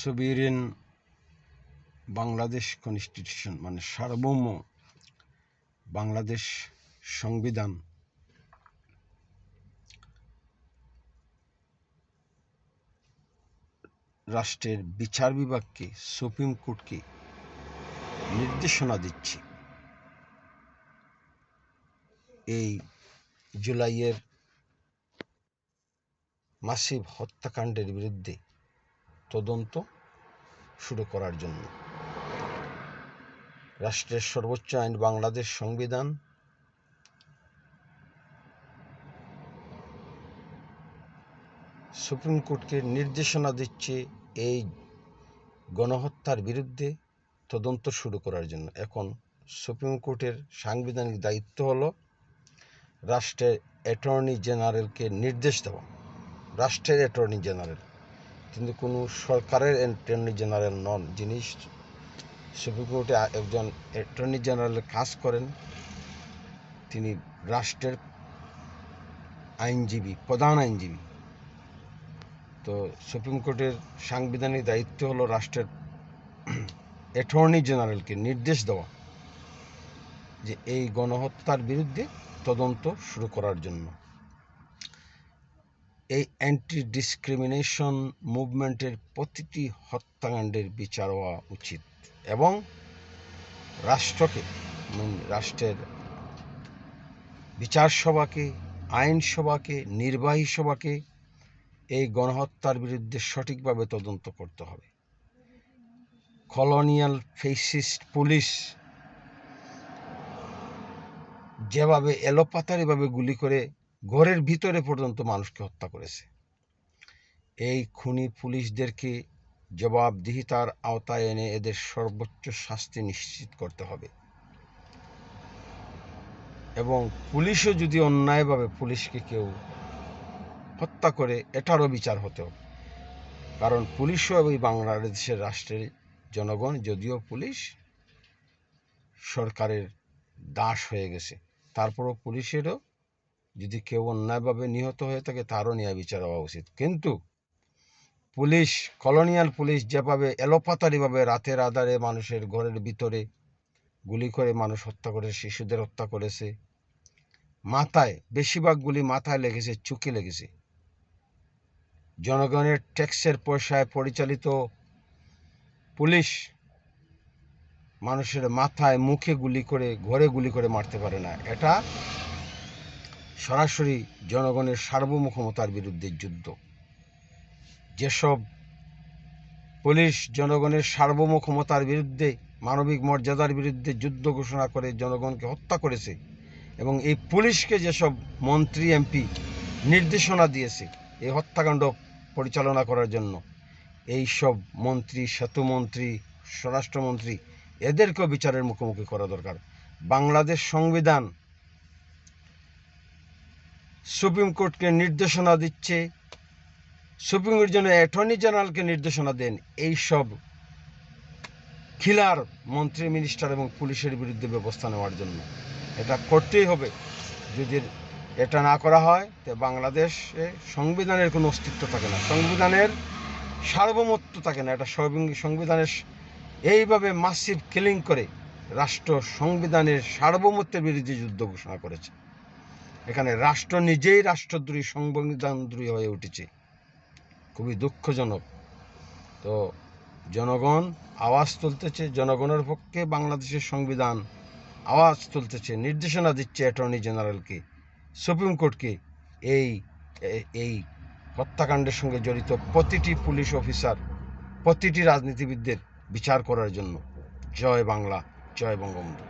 সোভিয়েরিয়ান Bangladesh constitution মানে সার্বভৌম বাংলাদেশ সংবিধান রাষ্ট্রের বিচার বিভাগকে, সুপ্রিম কোর্টকে নির্দেশনা দিচ্ছে এই জুলাইয়ের মাসিভ হত্যাকাণ্ডের বিরুদ্ধে তদন্ত শুরু করার জন্য। রাষ্ট্রের সর্বোচ্চ আইন বাংলাদেশ সংবিধান সুপ্রিম কোর্টকে নির্দেশনা দিচ্ছে এই গণহত্যার বিরুদ্ধে তদন্ত শুরু করার জন্য। এখন সুপ্রিম কোর্টের সাংবিধানিক দায়িত্ব হলো রাষ্ট্রের অ্যাটর্নি জেনারেলকে নির্দেশ দেওয়া। রাষ্ট্রের অ্যাটর্নি জেনারেল, কিন্তু কোনো সরকারের অ্যাটর্নি জেনারেল নন, যিনি সুপ্রিম কোর্টে একজন অ্যাটর্নি জেনারেল কাজ করেন। তিনি রাষ্ট্রের আইনজীবী, প্রধান আইনজীবী। তো সুপ্রিম কোর্টের সাংবিধানিক দায়িত্ব হলো রাষ্ট্রের অ্যাটর্নি জেনারেলকে নির্দেশ দেওয়া যে এই গণহত্যার বিরুদ্ধে তদন্ত শুরু করার জন্য। এই অ্যান্টি ডিসক্রিমিনেশন মুভমেন্টের প্রতিটি হত্যাকাণ্ডের বিচার হওয়া উচিত এবং রাষ্ট্রকে, রাষ্ট্রের বিচার সভাকে, আইনসভাকে, নির্বাহী সভাকে এই গণহত্যার বিরুদ্ধে সঠিকভাবে তদন্ত করতে হবে। কলোনিয়াল ফেসিস্ট পুলিশ যেভাবে এলোপাতাড়িভাবে গুলি করে ঘরের ভিতরে পর্যন্ত মানুষকে হত্যা করেছে, এই খুনি পুলিশদেরকে জবাবদিহিতার আওতায় এনে এদের সর্বোচ্চ শাস্তি নিশ্চিত করতে হবে। এবং পুলিশও যদি অন্যায়ভাবে পুলিশকে কেউ হত্যা করে, এটারও বিচার হতে হবে। কারণ পুলিশও ওই বাংলাদেশের রাষ্ট্রের জনগণ, যদিও পুলিশ সরকারের দাস হয়ে গেছে, তারপরও পুলিশেরও যদি কেউ অন্যায়ভাবে নিহত হয়ে থাকে তারও ন্যায় বিচার হওয়া উচিত। কিন্তু পুলিশ, কলোনিয়াল পুলিশ যেভাবে এলোপাতাড়িভাবে রাতের আধারে মানুষের ঘরের ভিতরে গুলি করে মানুষ হত্যা করে, শিশুদের হত্যা করেছে, মাথায়, বেশিরভাগ গুলি মাথায় লেগেছে, চোখে লেগেছে। জনগণের ট্যাক্সের পয়সায় পরিচালিত পুলিশ মানুষের মাথায়, মুখে গুলি করে, ঘরে গুলি করে মারতে পারে না। এটা সরাসরি জনগণের সার্বভৌমতার বিরুদ্ধে যুদ্ধ। যেসব পুলিশ জনগণের সার্বভৌমতার বিরুদ্ধে, মানবিক মর্যাদার বিরুদ্ধে যুদ্ধ ঘোষণা করে জনগণকে হত্যা করেছে, এবং এই পুলিশকে যেসব মন্ত্রী, এমপি নির্দেশনা দিয়েছে এই হত্যাকাণ্ড পরিচালনা করার জন্য, এই সব মন্ত্রী, সেতুমন্ত্রী, স্বরাষ্ট্রমন্ত্রী, এদেরকেও বিচারের মুখোমুখি করা দরকার। বাংলাদেশ সংবিধান সুপ্রিম কোর্টকে নির্দেশনা দিচ্ছে, সুপ্রিম কোর্ট যেন অ্যাটর্নি জেনারেলকে নির্দেশনা দেন এই সব খিলার মন্ত্রী, মিনিস্টার এবং পুলিশের বিরুদ্ধে ব্যবস্থা নেওয়ার জন্য। এটা করতেই হবে। যদি এটা না করা হয় তো বাংলাদেশে সংবিধানের কোনো অস্তিত্ব থাকে না, সংবিধানের সার্বভৌমত্ব থাকে না। এটা সংবিধানের এইভাবে মাসিভ কিলিং করে রাষ্ট্র সংবিধানের সার্বভৌমত্বের বিরুদ্ধে যুদ্ধ ঘোষণা করেছে। এখানে রাষ্ট্র নিজেই রাষ্ট্রদ্রোহী, সংবিধানদ্রোহী হয়ে উঠেছে। খুবই দুঃখজনক। তো জনগণ আওয়াজ তুলতেছে, জনগণের পক্ষে বাংলাদেশের সংবিধান আওয়াজ তুলতেছে, নির্দেশনা দিচ্ছে অ্যাটর্নি জেনারেলকে, সুপ্রিম কোর্টকে এই হত্যাকাণ্ডের সঙ্গে জড়িত প্রতিটি পুলিশ অফিসার, প্রতিটি রাজনীতিবিদদের বিচার করার জন্য। জয় বাংলা, জয় বঙ্গবন্ধু।